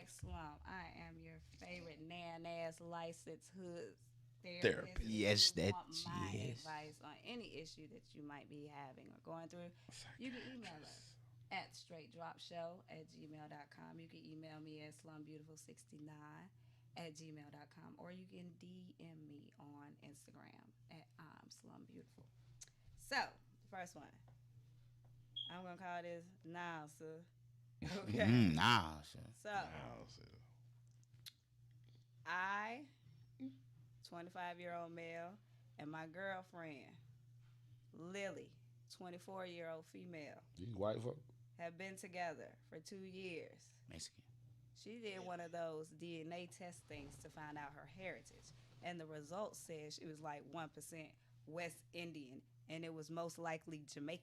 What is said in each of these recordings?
Hashtag Slum. I am your favorite nan-ass licensed hood therapist. Therapy. If you Yes, that want my yes. advice on any issue that you might be having or going through, you can email us at straightdropshow@gmail.com. You can email me at slumbeautiful69@gmail.com, or you can DM me on Instagram at I'm slumbeautiful. So, the first one, I'm going to call this Now, sir. Okay. Nah, sure. So, I'll say that. I, 25-year-old male, and my girlfriend, Lily, 24-year-old female, These white folk. have been together for 2 years. Mexican. She did one of those DNA test things to find out her heritage, and the results said she was like 1% West Indian, and it was most likely Jamaica.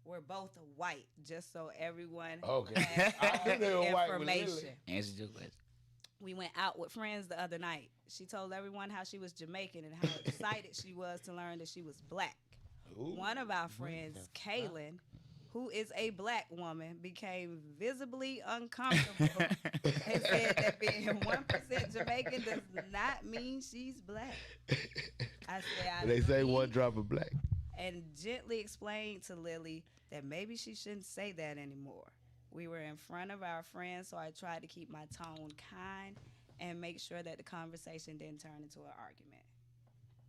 We're both white, just so everyone Okay. has I knew they were white with Lily. information. Answer your question. We went out with friends the other night. She told everyone how she was Jamaican and how excited she was to learn that she was black. Ooh. One of our friends, Kaylin, who is a black woman, became visibly uncomfortable and said that being 1% Jamaican does not mean she's black. I said, They say agree, one drop of black. and gently explained to Lily that maybe she shouldn't say that anymore. We were in front of our friends, so I tried to keep my tone kind and make sure that the conversation didn't turn into an argument.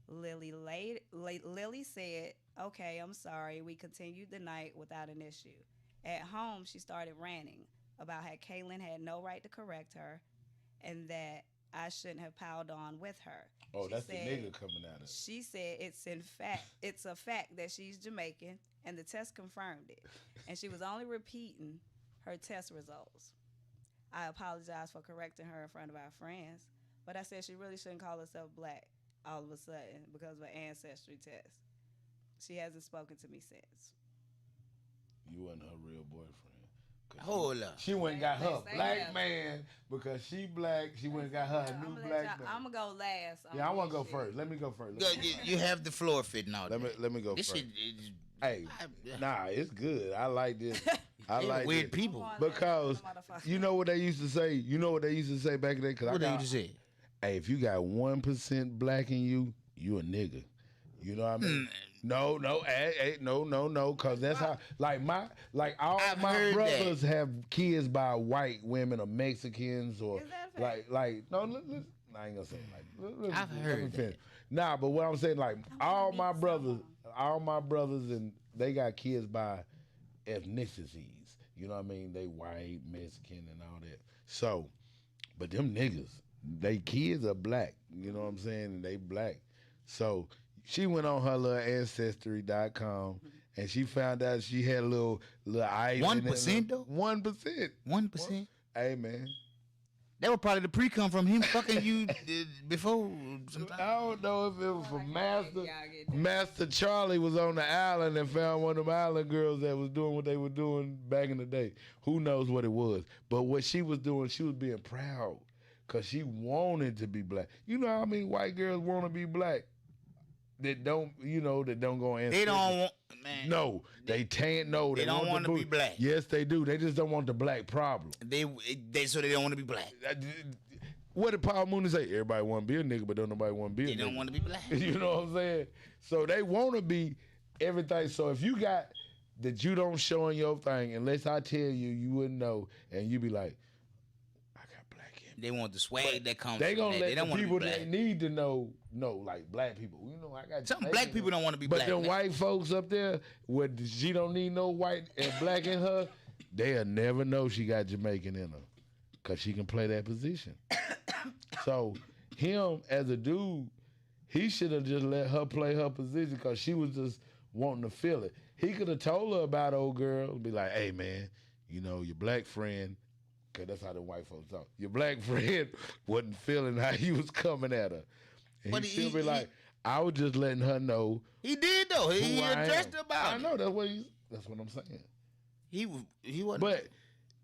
Lily said, "Okay, I'm sorry." We continued the night without an issue. At home, she started ranting about how Kaylin had no right to correct her and that I shouldn't have piled on with her. Oh, She that's said- the nigga coming out of it. She said it's a fact that she's Jamaican, and the test confirmed it. And she was only repeating her test results. I apologized for correcting her in front of our friends, but I said she really shouldn't call herself black all of a sudden because of an ancestry test. She hasn't spoken to me since. You wasn't her real boyfriend. 'Cause Hold up. She went and got her They say black that. man because she black. She went and got her a new black man. I'm gonna go last. Yeah, I want to go first. Let me go first. Go, you have the floor fit now. Let me go This first. shit is Hey, nah, it's good. I like this. I they like weird this. people. Because you know what they used to say. You know what they used to say back in the day. Cause What I they got, used to say? Hey, if you got 1% black in you, you a nigga. You know what I mean? No, cause that's how all I've my heard brothers have kids by white women or Mexicans or Is that fair? no. I ain't gonna say it I've heard that. Nah, but what I'm saying, like all my brothers, and they got kids by ethnicities. You know what I mean? They white, Mexican, and all that. So, but them niggas, they kids are black. You know what I'm saying? And they black. So she went on her little ancestry.com and she found out she had a little ice. 1% though? 1%. 1%. Hey man. That was probably the pre-cum from him fucking you before. I Sometime. don't know if it was from Master. Y'all get that. Master Charlie was on the island and found one of them island girls that was doing what they were doing back in the day. Who knows what it was? But what she was doing, she was being proud because she wanted to be black. You know how many white girls want to be black? That don't go in. They don't want, man. No, they can't. No, They don't want wanna be black. Yes, they do. They just don't want the black problem. They so they don't want to be black. What did Paul Mooney say? Everybody want to be a nigga, but don't nobody want to be a They nigga. don't want to be black. You know what I'm saying? So they want to be everything. So if you got that you don't show in your thing, unless I tell you, you wouldn't know, and you be like, I got black in me. They want the swag that comes. They from gonna that. let They don't the want to people be that they black. need to know, like black people. You know, I got Some Jamaican black people don't want to be But black. them man. white folks up there, where she don't need no white and black in her, they'll never know she got Jamaican in her, cause she can play that position. So him as a dude, he should have just let her play her position, cause she was just wanting to feel it. He could have told her about old girl and be like, "Hey man, you know your black friend." Cause that's how the white folks talk. Your black friend wasn't feeling how he was coming at her. And But he still be like, I was just letting her know He did though. He who I addressed am. about. I know that's what I'm saying. He wasn't. But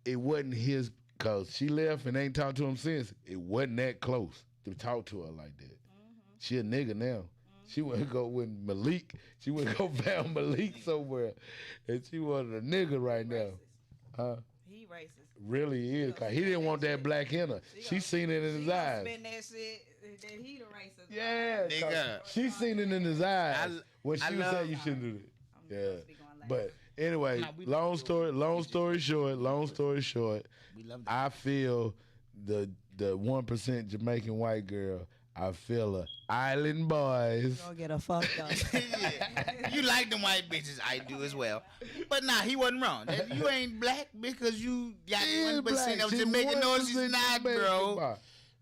it wasn't his, cause she left and ain't talked to him since. It wasn't that close to talk to her like that. She a nigga now. She went to go with Malik. She went to go found Malik somewhere, and she wanted a nigga right now. He racist. really is, cause he didn't want that black in her. She seen it in his eyes. Spend that shit. That he the racist. Yeah, Nigga. she seen it in his eyes when she was love- saying you shouldn't do it. I'm Yeah, gonna speak on that. but anyway, Nah, we- long story short, We love that. I feel the 1% Jamaican white girl. I feel her. Island boys. Gonna get a fucked up. Yeah. You like them white bitches, I do as well. But nah, he wasn't wrong. That you ain't black because you got She is 1% black. of She Jamaican. No, she's 1% not, Jamaican, bro. boy.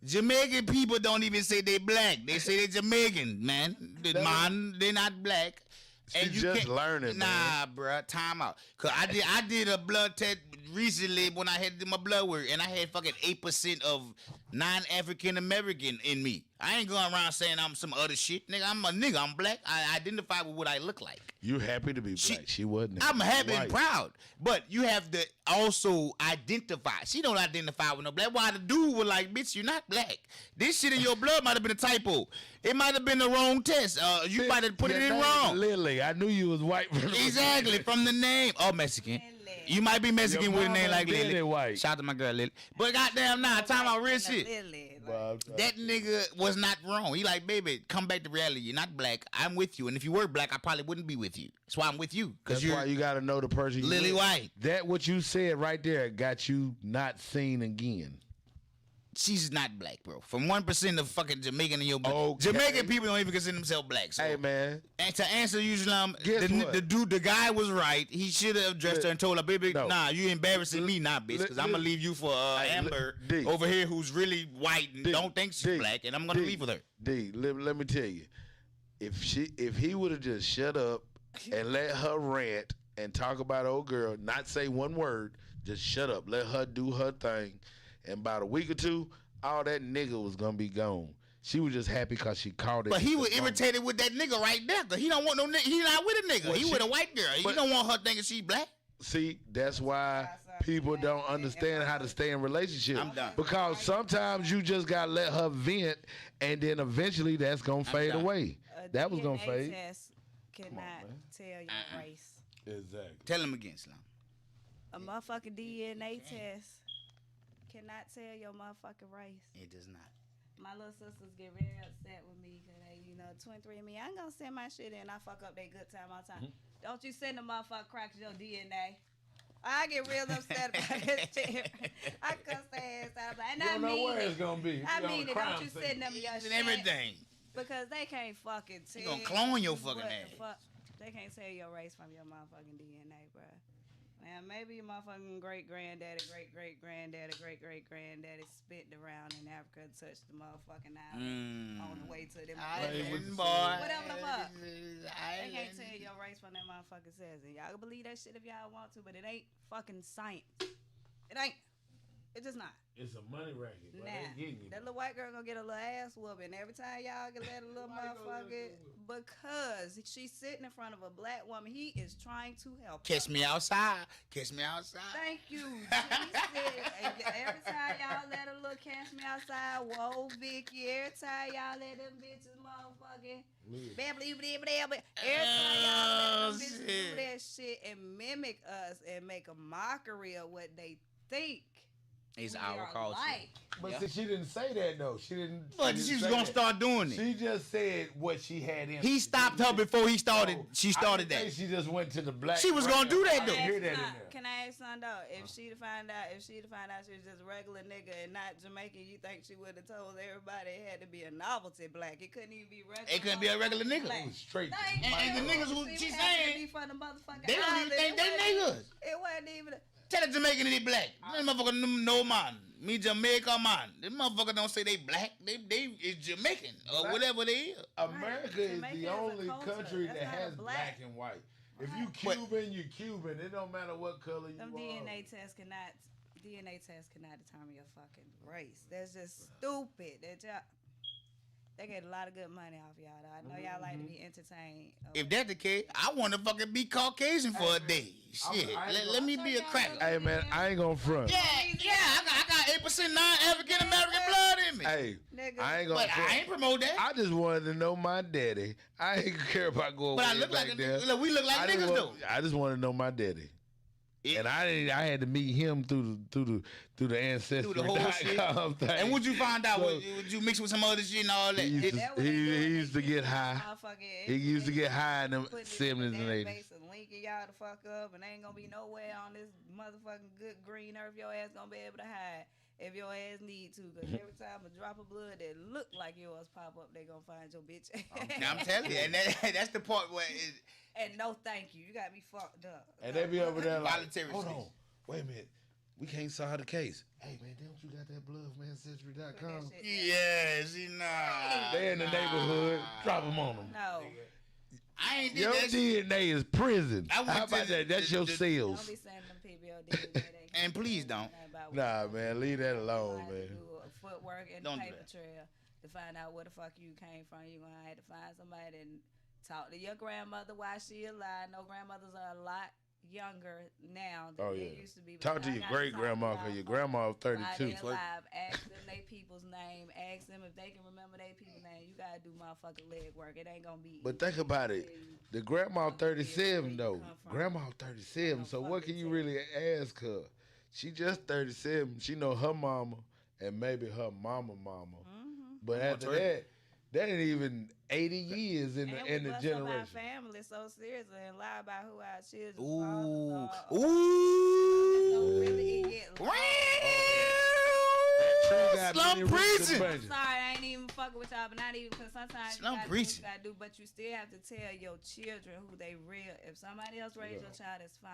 Jamaican people don't even say they black. They say they Jamaican, man. They not black. She just learning, Nah, bruh, time out. Cause I did a blood test recently when I had my blood work, and I had fucking 8% of non-African American in me. I ain't going around saying I'm some other shit, nigga. I'm a nigga. I'm black. I identify with what I look like. You happy to be black? She wasn't. I'm happy White. and proud, but you have to also identify. She don't identify with no black. Why the dude was like, bitch, you're not black. This shit in your blood might have been a typo. It might have been the wrong test. You might have put it in Your name wrong. Lily, I knew you was white. From the Exactly, from the name. Oh, Mexican. You might be Mexican Your with a name mama like Lily Lily. white. Shout out to my girl Lily. But goddamn, nah, time out real shit. That nigga was not wrong. He like, baby, come back to reality. You're not black. I'm with you. And if you were black, I probably wouldn't be with you. That's why I'm with you. That's Because why you're you got to know the person. You Lily with. White. That what you said right there got you not seen again. She's not black, bro. From 1% of fucking Jamaican in your blood. Okay. Jamaican people don't even consider themselves black. So. Hey man, And to answer you, Slum, Guess what? the guy was right. He should have addressed her and told her, baby, No. nah, you embarrassing me now, bitch, because I'm going to leave you for Amber D. over here who's really white and D. don't think she's D. black, and I'm going to D. leave with her. D, let me tell you, if he would have just shut up and let her rant and talk about old girl, not say one word, just shut up, let her do her thing, and about a week or two, all that nigga was gonna be gone. She was just happy because she caught it. But he was irritated with that nigga right there, because he don't want no nigga. He not with a nigga. Well, He with a white girl. He but- don't want her thinking she black. See, that's why people don't understand how to stay in relationships. I'm done. Because sometimes you just gotta let her vent, and then eventually that's gonna fade done. away. That was gonna fade. Test cannot man. tell your race. Exactly. Tell him again, Slum. A motherfucking DNA test cannot tell your motherfucking race. It does not. My little sisters get very upset with me because they, 23andMe. I ain't gonna send my shit in. I fuck up their good time all the time. Don't you send the motherfucker cracks your DNA. I get real upset about this shit. I cuss their ass out. And You I don't know mean where it's it. gonna be. I It's on mean the it. crime Don't you scene. send them your And shit. everything. Because they can't fucking tell. He gonna clone your fucking what ass. the fuck. They can't tell your race from your motherfucking DNA, bro. Now, maybe your motherfucking great-granddaddy, great-great-granddaddy, great-great-granddaddy spit around in Africa and touched the motherfucking island on the way to them. Island boy. Whatever the fuck. They Island. can't tell your race from that motherfucker says. And y'all can believe that shit if y'all want to, but it ain't fucking science. It ain't. It's just not. It's a money racket. But Nah, that little white girl gonna get a little ass whooping every time y'all can let a little motherfucker, because she's sitting in front of a black woman. He is trying to help her. Catch me outside. Catch me outside. Thank you. Every time y'all let a little catch me outside, whoa, Vicky. Every time y'all let them bitches motherfucking. Every time y'all let them bitches do that shit and mimic us and make a mockery of what they think. It's we our are culture. like. But Yeah. see, she didn't say that though. She didn't. But she she was didn't gonna say start doing it. She just said what she had in. He stopped her before he started. No, She started I didn't that. say she just went to the black. She was gonna do that, though. I didn't hear that in there. Can I ask something though? If she'd find out she was just a regular nigga and not Jamaican, you think she would have told everybody it had to be a novelty black? It couldn't even be regular. It couldn't be a regular nigga. black. It was straight. Thank And you. the niggas who See, she's we had to saying, be from the motherfucking they don't even island. think they niggas. It wasn't even. Tell the Jamaican they black. Them motherfucker no man. Me Jamaica man. Them motherfucker don't say they black. They is Jamaican or Black. whatever they is. America is Jamaica is the a only culture. country That's that not a has black. black and white. If you But- Cuban, you Cuban. It don't matter what color you Them are. DNA tests cannot determine your fucking race. That's just stupid. That y'all. They get a lot of good money off y'all. Though. I know y'all like to be entertained. If that's the case, I want to fucking be Caucasian for a day. Shit, let me be a cracker. Hey man, I ain't gonna front. Yeah, I got 8% non-African American blood in me. Hey, Nigga. I ain't gonna But front. I ain't promote that. I just wanted to know my daddy. I ain't care about going But I way look back like there. look, we look like I just niggas want- though. I just want to know my daddy. And I had to meet him through the ancestry. Through the whole shit. Thing. And what you find out? So, would you mix with some other shit and all that? He used to get high. He used to get high in the 70s and 80s. And linking y'all the fuck up, and ain't gonna be nowhere on this motherfucking good green earth your ass gonna be able to hide if your ass need to. Because every time a drop of blood that look like yours pop up, they gonna find your bitch. I'm telling you, and that's the part where and no thank you. You got me fucked up. And they be over there like, voluntary. hold on, wait a minute. We can't solve the case. Hey, man, don't you got that blood from ancestry.com? Yeah, see, nah. They in the neighborhood. Drop them on them. No. I ain't did Your that shit. DNA is prison. I went How about to that? That's your cells. Don't be sending them people your DNA. And please don't. Nah, man, leave that alone, man. Do a footwork and Don't do paper that. trail to find out where the fuck you came from. You gonna have to find somebody and talk to your grandmother while she alive. No, grandmothers are a lot younger now than they used to be. Talk to your great grandma, because your grandma was 32. While they alive, ask them they people's name. Ask them if they can remember their people's name. You gotta do motherfucking leg work. It ain't gonna be. But think about it. The grandma 37 though. Grandma 37. So what can you really ask her? She just 37. She know her mama and maybe her mama. But after that ain't even 80 years in the generation. Our family so seriously and lie about who our children Ooh. are. Ooh. So really it get Slum preaching. I'm sorry, I ain't even fucking with y'all, but not even because sometimes Slum you gotta preaching. do what you gotta do, but you still have to tell your children who they real. If somebody else raised your child, that's fine.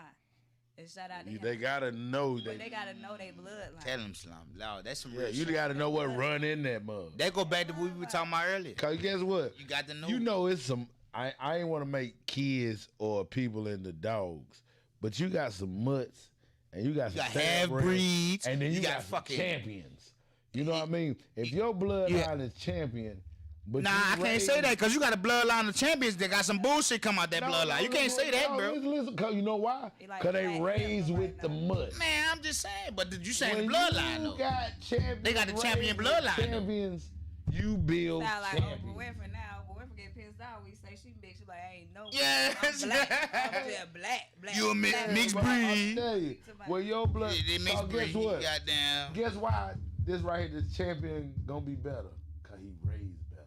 And shout out to him. They gotta know But they gotta know their bloodline. Tell them, Slum. Lord, that's some Yeah, real you shit. gotta know what run in that mug. That go back to what we were talking about earlier. Cause guess what? You got to know. You know it's some. I ain't want to make kids or people into dogs, but you got some mutts and you got some half thoroughbreds, breeds, and then you got some fucking champions. You know what I mean? If your bloodline is champion, but Nah, I can't say that because you got a bloodline of champions that got some bullshit come out that bloodline. You can't say that, bro. Listen, cause you know why? Because they raised with the mutt. Man, I'm just saying. But you saying When the bloodline, you though. got champions, They got the champion raised with bloodline, though. Champions, you build Sound like champions. Oprah Winfrey now. Oprah Winfrey get pissed off. We say she big. She like, I ain't no. Yes. I'm black. I'm just black. You a black. mixed But I'll breed. tell you, well, your blood. They mixed So breed. guess what? Goddamn. Guess why this right here, this champion gonna be better? Cause he raised better.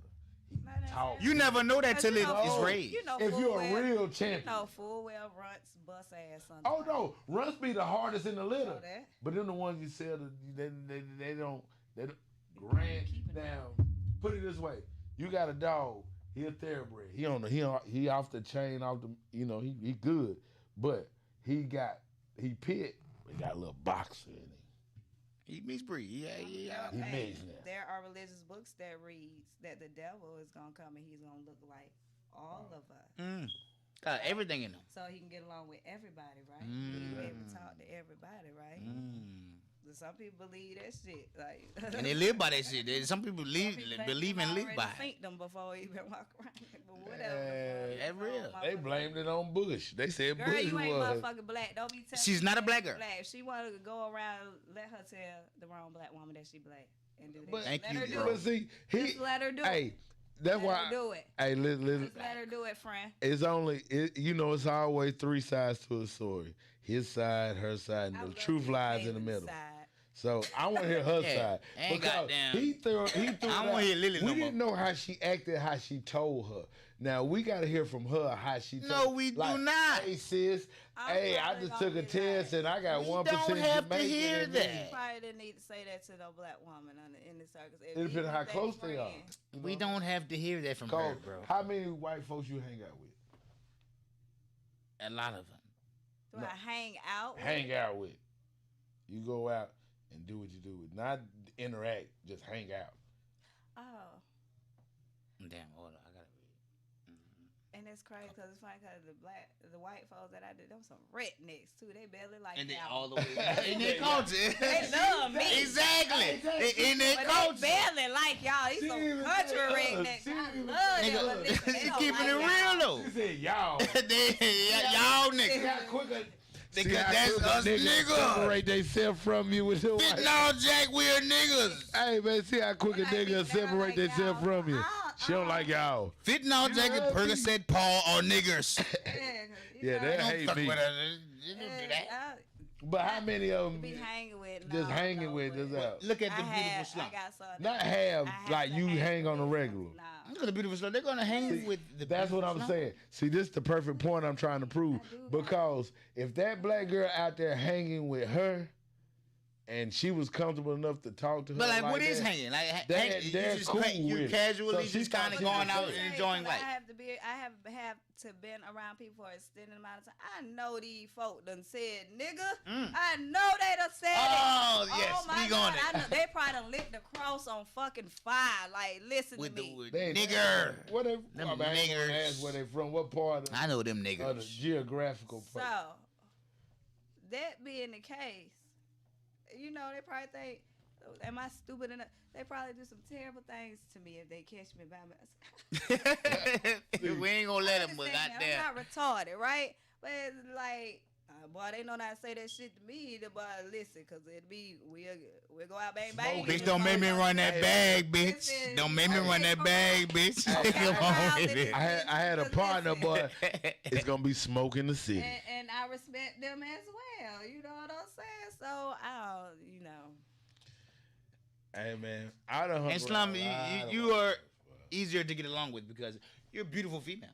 He taught. You never know that till You know, it's raised. You know, If full you're well, a real champion. You know full well runts bust ass sometimes. Oh no, runs be the hardest in the litter. Know that. But then the ones you sell, they don't grant down. Put it this way: you got a dog. He a thoroughbred. He off the chain, off the. You know he good, but he pit. He got a little boxer in him. He mixed breed. Yeah. He mixed now. There are religious books that reads that the devil is gonna come and he's gonna look like all of us. Got everything in them. So he can get along with everybody, right? He can be able to talk to everybody, right? Some people believe that shit, like, And they live by that shit. Some people believe and live by it. Think them before he even walk around. But whatever. That's real. They blamed it on Bush. They said Girl, Bush you ain't was. motherfucking black. Don't be telling She's me not a she black girl. Black. If she want to go around, let her tell the wrong black woman that she black and do that. But, Thank let you, her do bro. But it. see, Just let her do hey, it. that's Let why. her do it. Hey, listen. Just let her do it, friend. It's only, it's always three sides to a story. His side, her side, and the truth lies in the middle. Side. So I want to hear her side. ain't Because goddamn. he threw I don't out. wanna hear Lily We no didn't know how she acted, how she told her. Now we got to hear from her how she told. No, we do not. Hey sis, I'm hey, I probably just gonna took a be test like, and I got we 1% don't have to Jamaican hear in me. that. Probably didn't need to say that to no black woman in the circus. It depends on how close they are. We don't have to hear that from her, Cause bro. how many white folks you hang out with? A lot of them. Do I hang out with? Hang out with. You go out and do what you do with, not interact, just hang out. Oh. Damn, hold on. I gotta read. And it's crazy because it's funny because the white folks that I did, them some rednecks too. They barely like And then y'all. all the way in their culture. They love me. Exactly. In their But culture. they barely like y'all. These some country rednecks. I love them. But listen, they don't Keeping it like real y'all. though. She said, y'all. Y'all niggas. How quicker. Because that's us niggas. Separate themselves from you with your wife. Fitting all Jack, we're niggas. Hey, man, see how quick a When I nigga be separate like themselves y'all, from you. She don't like y'all. Fitting all Jack, know what I mean? Percocet, Paul, or niggers. Yeah, they Don't hate fuck me. with us. You don't do that. But how many of them be hanging with? just No, hanging no, with but us out? Look at I the beautiful have, slum. I got some. Not have I have like to you hang on the with regular. them. Nah. Look at the beautiful slum. They're gonna hang with the. That's what beautiful I'm slum. saying. See, this is the perfect point I'm trying to prove. I do got Because if that black girl out there hanging with her, and she was comfortable enough to talk to her, But like, what that, is hanging? Like, They're you cool just with you it. casually So she just thought kind of she going was out safe. and enjoying life. I have to been around people for an extended amount of time. I know these folk done said nigga. I know they done said Oh, it. yes, Oh my speak God, on it. I know they probably done lit the cross on fucking fire. Like, listen With to the me. with They- nigger. What they? Them I mean, I ain't gonna niggers. ask where they from. What part of, I know them of the niggers. geographical So, place? that being the case, you know, they probably think, am I stupid enough? They probably do some terrible things to me if they catch me by myself. We ain't gonna let I'm them, just but saying, goddamn. I'm not retarded, right? But it's like, boy, they know not to say that shit to me. But listen, cause it'll be we'll go out bang bang. Bitch, don't make me run that bag, bitch. Listen, Don't make me run that bag, bitch. Hey, Come on with it. I had a partner, but it's gonna be smoke in the city. And I respect them as well. You know what I'm saying? So I don't, you know. Hey man, I done hung And Slum, around a lot of you white are folks, easier to get along with because you're a beautiful female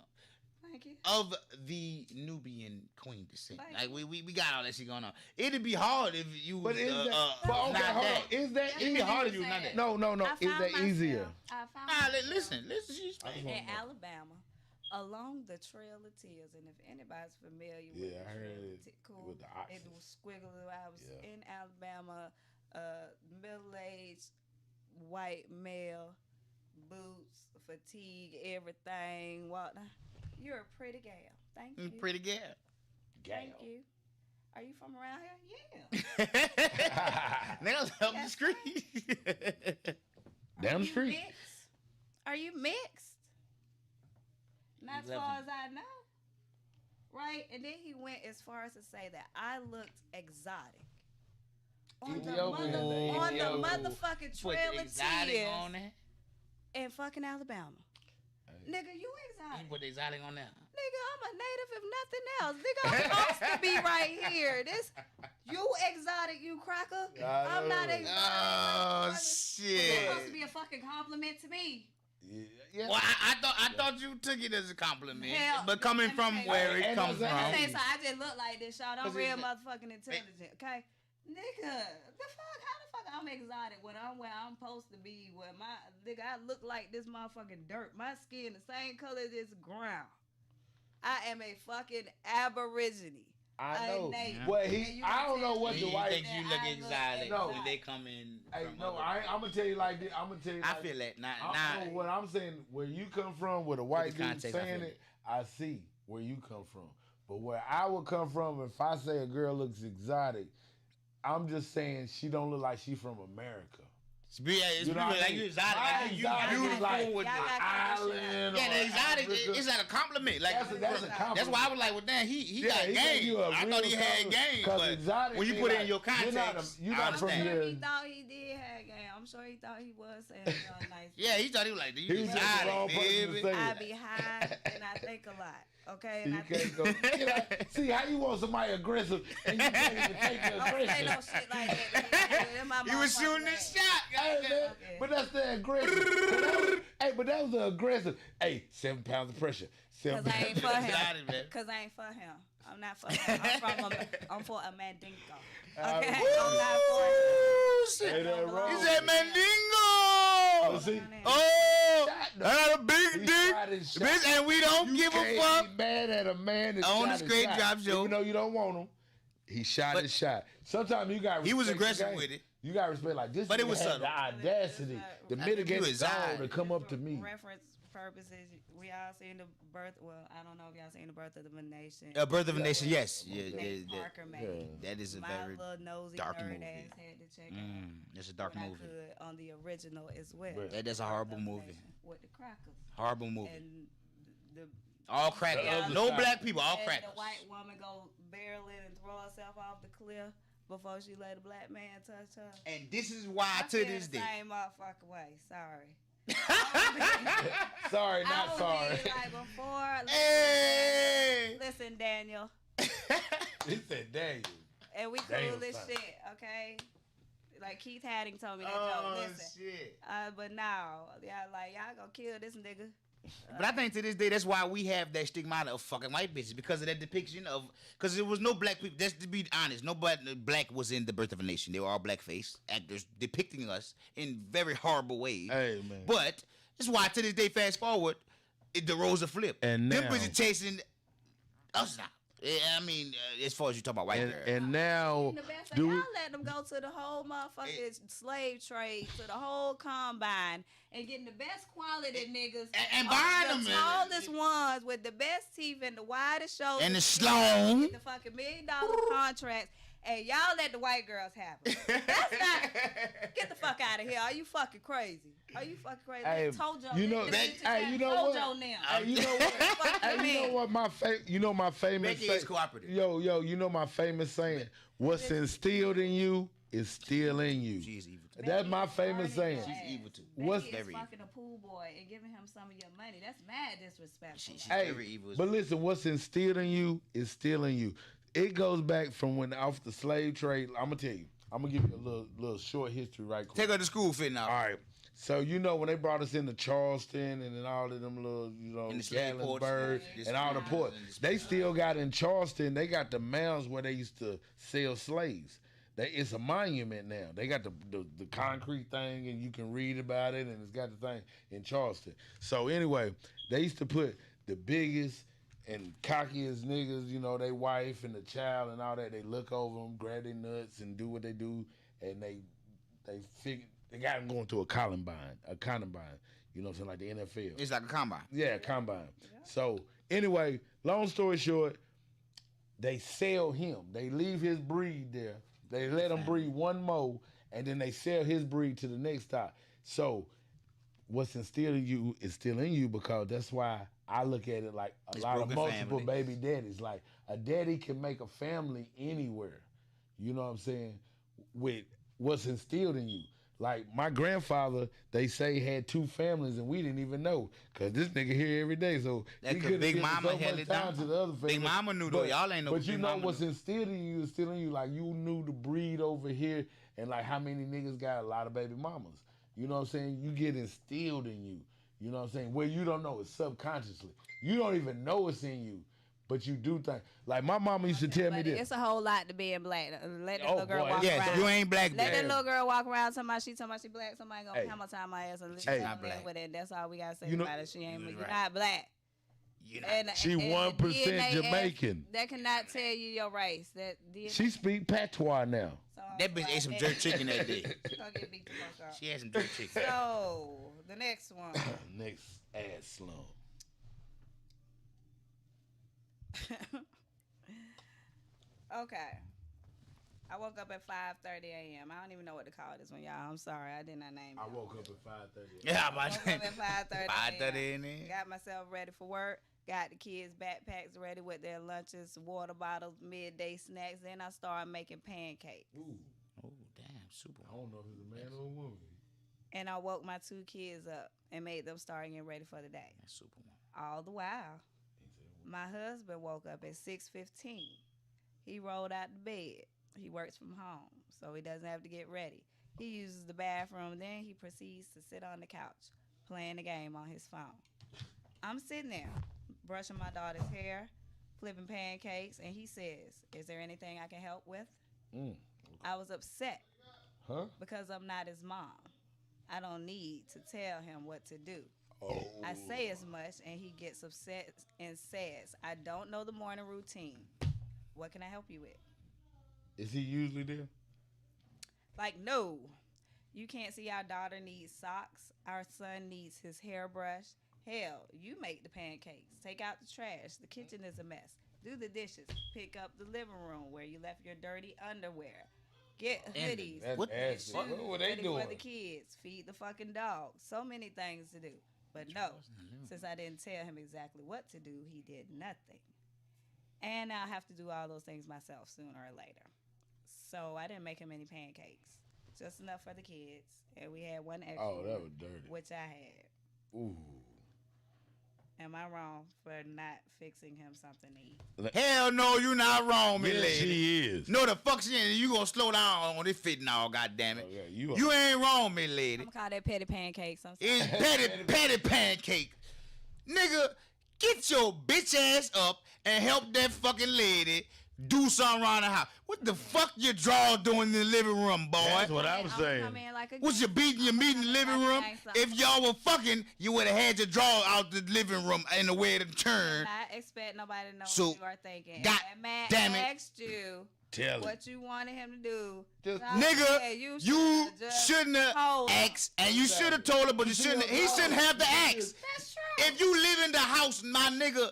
Thank you. of the Nubian queen descent. Thank Like we got all that shit going on. It'd be hard if you But is that? But not okay, hold on. that. Is that It'd be easier? hard if you was not that. No. I Is found that myself- easier? I found Nah, myself listen. She's in Alabama, along the Trail of Tears, and if anybody's familiar with Yeah, I the heard Trail of it Tears, with the it oxen. was squiggly. I was Yeah. in Alabama, middle-aged white male, boots, fatigue, everything. What? You're a pretty gal. Thank you. pretty girl. Thank you. Are you from around here? Yeah. Nails up the That's street. Down Are the you street. mixed? Are you mixed? Not as far as I know. Right? And then he went as far as to say that I looked exotic. On the, Ethiopian. on the Ethiopian. motherfucking Put Trail the of exotic Tears on there. in fucking Alabama. Nigga, you You exotic. put the exotic on there. Nigga, I'm a native if nothing else. Nigga, I'm supposed to be right here. This, you exotic, you cracker. I I'm not know. exotic. Oh It's shit. supposed to be a fucking compliment to me. Yeah. Well, I thought you took it as a compliment, Hell, but coming let me from tell you. where it And comes that's from. Okay, so I just look like this, y'all. I'm 'Cause real it's- motherfucking intelligent, okay? Nigga, the fuck? How the fuck I'm exotic when I'm where I'm supposed to be? Where my nigga, I look like this motherfucking dirt. My skin the same color as this ground. I am a fucking aborigine. I know. native. Well, And he. you I can don't know tell what And the you white. think you look I look exotic No. when they come in? Hey, from no, other- I'm gonna tell you like this. I'm gonna tell you. I Like feel that. Nah. I know what I'm saying. Where you come from, where the white the dude context, I saying feel it, I see where you come from. But where I would come from, if I say a girl looks exotic, I'm just saying she don't look like she from America. It's You know what I like mean? you exotic. My Like, you exotic is beautiful like with Y'all the got island. yeah, or the exotic Africa. is that a compliment. Like That's a compliment. that's why I was like, well, damn, he got he gave game. you a I real thought he had compliment, game, 'cause but exotic when you mean put it like, in your you're not context, you're I not from I'm understand. sure here. he thought he did have game. I'm sure he thought he was saying nice. Yeah, he thought he was like, He you was just the wrong exotic, person to baby. say I it. be high and I think a lot. Okay, and You I think can't go. You know, see how you want somebody aggressive and you can't even take the don't say aggression. no shit like that. That's my He was motherfucking shooting name. his shot. Hey, goddamn. man, Okay. but that's the aggressive. But that was the aggressive. Hey, 7 pounds of pressure. 7 Cause I ain't for him. Exotic, man. Cause I ain't for him. I'm not for him. I'm for a mandingo. Uh, Okay, woo! I'm not for him. Ooh, shit. Ain't that wrong? He said Oh, Mandingo. see? Oh, Shot I got a big He dick, shot his shot. bitch, and we don't You give a can't fuck. be mad at a man that On shot the his straight shot. drop show. Even though you don't want him, he shot But- his shot. Sometimes you got He was respect the aggressive game. with it. You got to respect like this. But it nigga was had subtle. the audacity, the I think mitigating you was gall high. to come up to me. Reference purposes, we all seen the birth. Well, I don't know if y'all seen the birth of the nation. Birth of a Nation, yes. Yeah, Nate yeah, Parker made. that is a My very little nosy dark nerd movie. ass had to check out. It's a dark what I movie. could on the original as well. Right. That is a horrible movie. With the crackers Horrible movie. and the All crackers. The other No side. black people. All and crackers. the white woman go barreling and throw herself off the cliff before she let a black man touch her. And this is why I to feel this the day. same motherfucking way. Sorry. Sorry, I not would sorry. be like before. Hey. Listen, Daniel. He said, "Dang." and we Damn, cool as son. shit, okay? Like Keith Hadding told me that Oh joke. Listen, shit! but now, y'all gonna kill this nigga. But I think to this day, that's why we have that stigmata of fucking white bitches, because of that depiction of, because there was no black people. That's to be honest, nobody black was in The Birth of a Nation. They were all blackface actors depicting us in very horrible ways. Hey, man. But that's why to this day, fast forward, the roles are flipped. And them now- bitches chasing us now. Yeah, I mean, as far as you talk about white girls. And now, The best do y'all we, let them go to the whole motherfucking slave trade, to the whole combine, and getting the best quality niggas. and buying them, the man. tallest ones with the best teeth and the widest shoulders. And the Slum. Get the fucking $1 million contracts. And y'all let the white girls have them. That's not. Get the fuck out of here. Are you fucking crazy? Are you fucking crazy? Hey, Tojo, you know- hey, you know what? Tojo now. hey, you know what? Fuck Hey, you you know mean? what my famous Becky is cooperative. Yo, you know my famous saying, what's instilled in you is still in you. She's evil too. That's my famous saying. She's evil too. What's- Becky is Very fucking a pool boy and giving him some of your money. That's mad disrespectful. She's Hey, very evil. but listen, what's instilled in you is still in you. It goes back from when off the slave trade. I'm gonna tell you. I'm gonna give you a little short history right quick. Take her to school fit now. All right. So you know when they brought us into Charleston and then all of them little, In the slave ports, Gatlinburg yeah, and all the ports, they still got in Charleston. They got the mounds where they used to sell slaves. It's a monument now. They got the concrete thing and you can read about it, and it's got the thing in Charleston. So anyway, they used to put the biggest and cockiest niggas, you know, they wife and the child and all that. They look over them, grab their nuts, and do what they do, and they figure they got them going to a combine, you know what I'm saying, like the NFL. It's like a combine. Yeah, combine. So anyway, long story short, they sell him. They leave his breed there. They let him breed one more, and then they sell his breed to the next stock. So what's instilled in you is still in you, because that's why I look at it like a It's lot of broken multiple families. baby daddies. Like a daddy can make a family anywhere. You know what I'm saying? With what's instilled in you. Like my grandfather, they say had 2 families and we didn't even know, cause this nigga here every day. So That he 'cause could've Big given Mama so held much it time down. to the other family. Big Mama knew though. Y'all ain't know. But you Big know Mama what's knew. instilled in you is still in you. Like you knew the breed over here, and like how many niggas got a lot of baby mamas. You know what I'm saying? You get instilled in you. You know what I'm saying? Where you don't know it subconsciously. You don't even know it's in you, but you do think. Like my mama used to tell me But this. it's a whole lot to being black. Let that Oh, little girl boy, walk Yes, around. you ain't black, Let that bitch. little girl walk around talking about she black. Somebody gonna Hey. hammer time my ass and Hey. not black. with it. That's all we gotta say You know- about it. She ain't. You You're right. not black. You know. She and 1% DNA Jamaican. That cannot tell you your race. That DNA. She speak patois now. So, That bitch ate some jerk chicken that day. Gonna get beat the fuck up. She had some jerk chicken. So the next one. Next ass slum. Okay. I woke up at 5:30 a.m. I don't even know what to call this one, y'all. I'm sorry. I did not name it. I woke up at 5:30. Yeah, I woke up at 5:30 5:30 in a.m. there. Got myself ready for work. Got the kids' backpacks ready with their lunches, water bottles, midday snacks. Then I started making pancakes. Ooh, Oh damn, super. I don't know if it's a man or a woman. And I woke my 2 kids up and made them start getting ready for the day. That's super. All the while, my husband woke up at 6:15. He rolled out the bed. He works from home, so he doesn't have to get ready. He uses the bathroom, then he proceeds to sit on the couch, playing the game on his phone. I'm sitting there, brushing my daughter's hair, flipping pancakes, and he says, "Is there anything I can help with?" I was upset Huh? because I'm not his mom. I don't need to tell him what to do. Oh. I say as much, and he gets upset and says, "I don't know the morning routine. What can I help you with?" Is he usually there? Like, no. You can't see our daughter needs socks. Our son needs his hairbrush. Hell, you make the pancakes. Take out the trash. The kitchen is a mess. Do the dishes. Pick up the living room where you left your dirty underwear. Get hoodies. That's What- nasty. what- What were they ready for the doing? kids. Feed the fucking dog. So many things to do. But no, since I didn't tell him exactly what to do, he did nothing. And I'll have to do all those things myself sooner or later. So I didn't make him any pancakes. Just enough for the kids. And we had one extra. Oh, that was dirty. Which I had. Ooh. Am I wrong for not fixing him something to eat? Hell no, you not wrong, me Yes, lady. she is. No, the fuck she ain't. You gonna slow down on this fitting all, goddamn it. Oh, yeah, You ain't wrong, me I'm lady. gonna call that petty pancakes. I'm sorry. It's petty pancake. Nigga, get your bitch ass up and help that fucking lady do something around the house. What the fuck your draw doing in the living room, boy? That's what I was saying. What's your beating your meat in the living room? If y'all were fucking, you would have had your draw out the living room in the way to turn. I expect nobody to know So, what you are thinking. God That man damn it. asked you Tell him. what you wanted him to do. Just- So I Nigga, said you just shouldn't have told him. asked, and you should have told her, but you shouldn't. He shouldn't have to ask. That's true. If you live in the house, my nigga,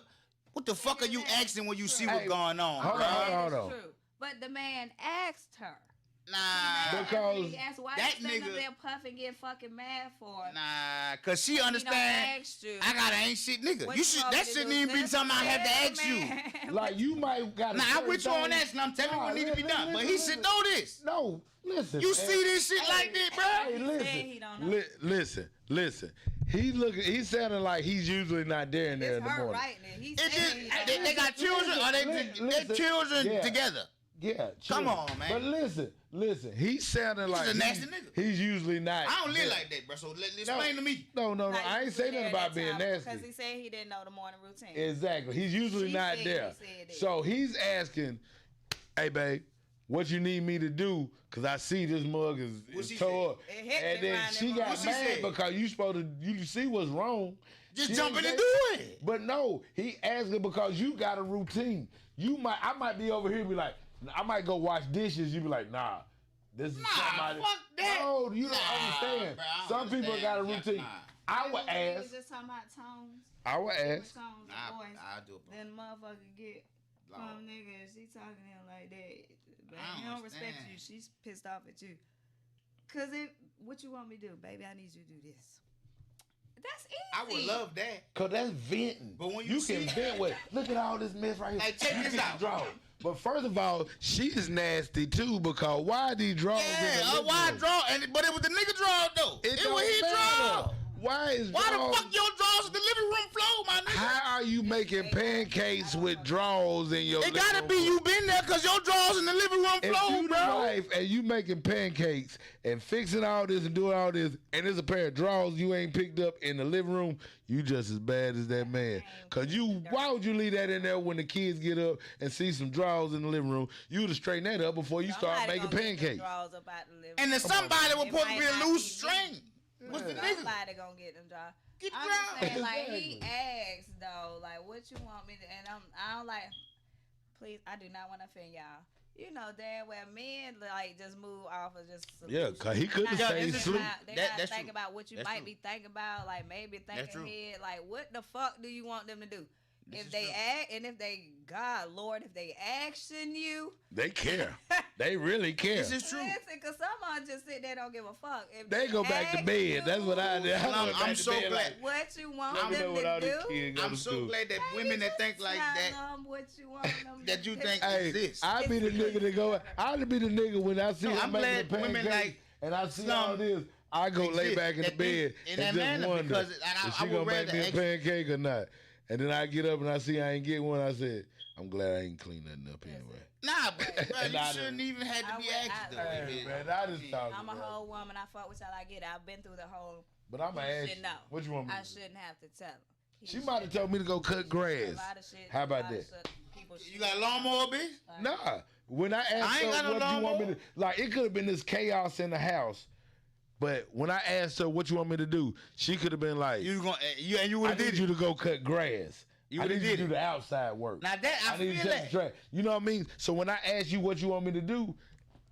what the fuck are you asking when you see what's Hey, going on, hold bro? on, hold on, That hold is on. true. But the man asked her. Nah, Because He asked, why that you sitting up nigga- there puffing, get fucking mad for? nah, cause she He done understand. asked you. I got an ain't shit nigga. What You should. want That me to shouldn't do? even be Just something I have to tell ask the you. man. Like you might got. Nah, I'm with you on that, and I'm telling you what need to be done. But he should know this. No, listen. You man. see this shit like this, bro? Hey, He listen. said he don't know. Listen. He's sounding like he's usually not there in there It's in the her morning. right now. He It said just, he don't they know. got children, or they Listen, children yeah. together. Yeah, Come chill. on, man. But listen. He's sounding like a nasty nigga. He's usually not. I don't live there. like that, bro. So explain to me. No. Like, I ain't he saying was nothing there about that being time nasty. Because he said he didn't know the morning routine. Exactly. He's usually She not said there. he said that. So he's asking, "Hey, babe, what you need me to do? Cause I see this mug What is she tore up." said? It hit And me then around she them got motherfuckers. What she mad said? because you see what's wrong. Just She jump in didn't and say- do it. But no, he asking because you got a routine. I might be over here be like, I might go wash dishes. You be like, nah, this is somebody. fuck that. No, you don't Nah, understand. bro, I Some people understand. got a Yeah, routine. nah. I would We ask. was just talking about tones. I would ask. Tones Nah, of voice. I'll do it. Then motherfucker get Lord. some nigga and she talking to him like that. But I he don't don't respect understand. you. She's pissed off at you. Cause what you want me to do, baby? I need you to do this. That's easy. I would love that. Cause that's venting. But when you can see- vent with, look at all this mess right here. Hey, check You this get out. the drawers. But first of all, she's nasty too because why are these drawers in the Yeah, living why room? draw? But it was the nigga draw though. It don't was his matter. draw. Why is Why drawers? the fuck your drawers in the living room floor, my nigga? How are you making pancakes with drawers in your It living gotta room? be you been there cause your drawers in the living room If floor, you the bro. wife and you making pancakes and fixing all this and doing all this, and there's a pair of drawers you ain't picked up in the living room, you just as bad as that man. Cause why would you leave that in there when the kids get up and see some drawers in the living room? You would have straightened that up before you start Somebody making gonna get them pancakes. drawers up out the living And then room. somebody was It supposed to might be a not loose be me. string. What's the nigga? Somebody gonna get them drawers. Get I'm just saying, drawers. like he Exactly. asked though, like what you want me to, and I don't like. Please, I do not want to offend y'all. You know, damn well men like just move off of just. Yeah, cause he couldn't Yeah, stay it's asleep. They That- gotta that's think true. about what you That's might true. be thinking about, like maybe That's thinking true. ahead, like what the fuck do you want them to do? This If is they true. act, and if they, God Lord, if they action you, They care. They really care. This is true. listen, cause someone just sit there don't give a fuck. If They go back to ask bed. That's what I did. Well, I went back I'm to so bed glad. what you want Let me know them what all to these do. kids go I'm to so school. glad that Baby, women that just think like tell that, them what you want them that to you do. think Hey, exist. I be the nigga that go. I be the nigga when I see No, him I'm making the glad women pancakes like and I see Slum all this. I go lay exist, back in the that bed think in and that just manner, wonder because I is she would gonna make rather me a ex- pancake or not. And then I get up and I see I ain't get one. I said, I'm glad I ain't clean nothing up anyway. Nah, but bro, And you I shouldn't done- even have to I be went- asked I- though. Hey, It- man, I just talking. I'm a bro. whole woman. I fuck with y'all. I get it. I've been through the whole. But I'm gonna You ask should you, know. what you want me I to do? shouldn't have to tell him. He She might have should. told me to go cut A grass. lot of shit. How about a lot of that? shit people You got a lawnmower, bitch? Nah. When I I asked ain't her got no what you want me lawnmower. to, like, it could have been this chaos in the house. But when I asked her what you want me to do, she could have been like, You gonna you and you I would have need did you it. to go cut grass. You I would've need you to did do it. the outside work. Now that I need feel to take that. the trash. You know what I mean? So when I ask you what you want me to do,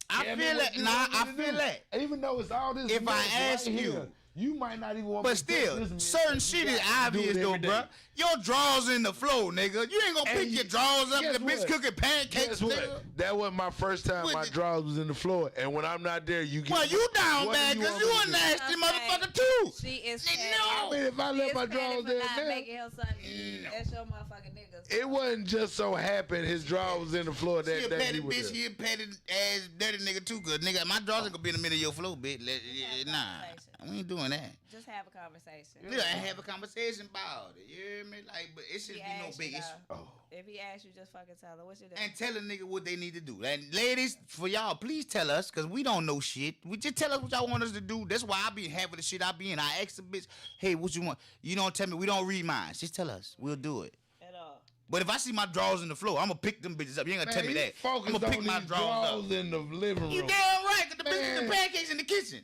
I tell me feel what that. you Nah, want me I to feel do. that. Even though it's all this If I mess right ask you- here, you might not even want But me to touch still, this mess certain because you shit is got to do obvious it though, every day. bruh. Your drawers in the floor, nigga. You ain't gonna And pick your drawers up guess and the bitch what? cooking pancakes, Guess what? nigga. That wasn't my first time What my the- drawers was in the floor. And when I'm not there, you get Well, you down What do bad you because want you me a to do? nasty Okay. motherfucker too. She is. Nigga, petty. no. I mean, if I She let is my petty drawers for there not now, making him something. That's your motherfucking niggas. it wasn't just so happened his drawers was in the floor She that a day. petty he was bitch, there. he a petty ass dirty nigga too, cause nigga, my drawers ain't gonna be in the middle of your floor, bitch. Nah. We ain't doing that. Just have a conversation. Yeah, have a conversation about it. You hear me? Like, but it shouldn't be no big issue. If he asks you, just fucking tell her. What's your And tell a nigga what they need to do. And ladies, for y'all, please tell us, because we don't know shit. We just tell us what y'all want us to do. That's why I be having the shit I be in. I ask the bitch, hey, what you want? You don't tell me. We don't read minds. Just tell us. We'll do it. At all. But if I see my drawers in the floor, I'm going to pick them bitches up. You ain't going to tell me that. I'm Focus going to pick on my these drawers up. in the living room. You damn right, because the bitches the pancakes in the kitchen.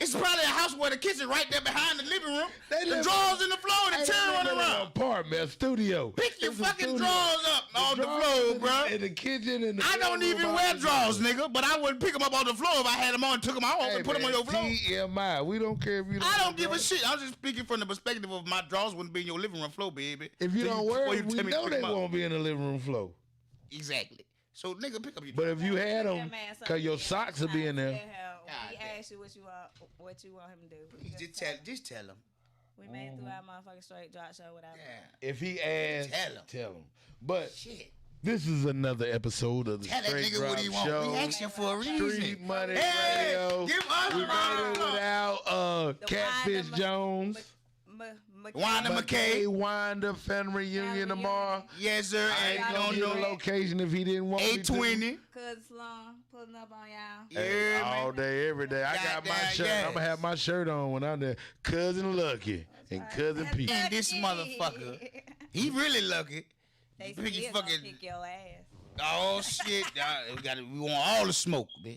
It's probably a house where the kitchen right there behind the living room. The drawers in the floor and the chair running around. Apartment, a studio. Pick your fucking drawers up off the floor, bro. In the kitchen and I don't even wear drawers, nigga, but I wouldn't pick them up off the floor if I had them on and took them off and put them on your floor. TMI. We don't care if you don't. I don't give a shit. I'm just speaking from the perspective of my drawers wouldn't be in your living room floor, baby. If you don't wear them, we know they won't be in the living room floor. Exactly. So, nigga, pick up your But if you had them, because your socks will be in there. He asked you what you want him to do. Just tell him. We made it through our motherfucking straight drop show without him. If he asks, tell him. But shit. This is another episode of the Tell Straight that nigga Drop what he want. Show. We asked you for a reason. Street Money hey, Radio. Give us We made it without Catfish Jones. Wanda McKay. Wanda family reunion tomorrow. Yes, sir. I ain't gonna do the location if he didn't want me to. 820. Cuz Slum pulling up on y'all. Hey, all day, every day. I got my shirt. Yes. I'm gonna have my shirt on when I'm there. Cousin Lucky and Cousin Pete. And this motherfucker, he really lucky. They Pick your still fucking kick your ass. Oh shit! We want all the smoke, bitch.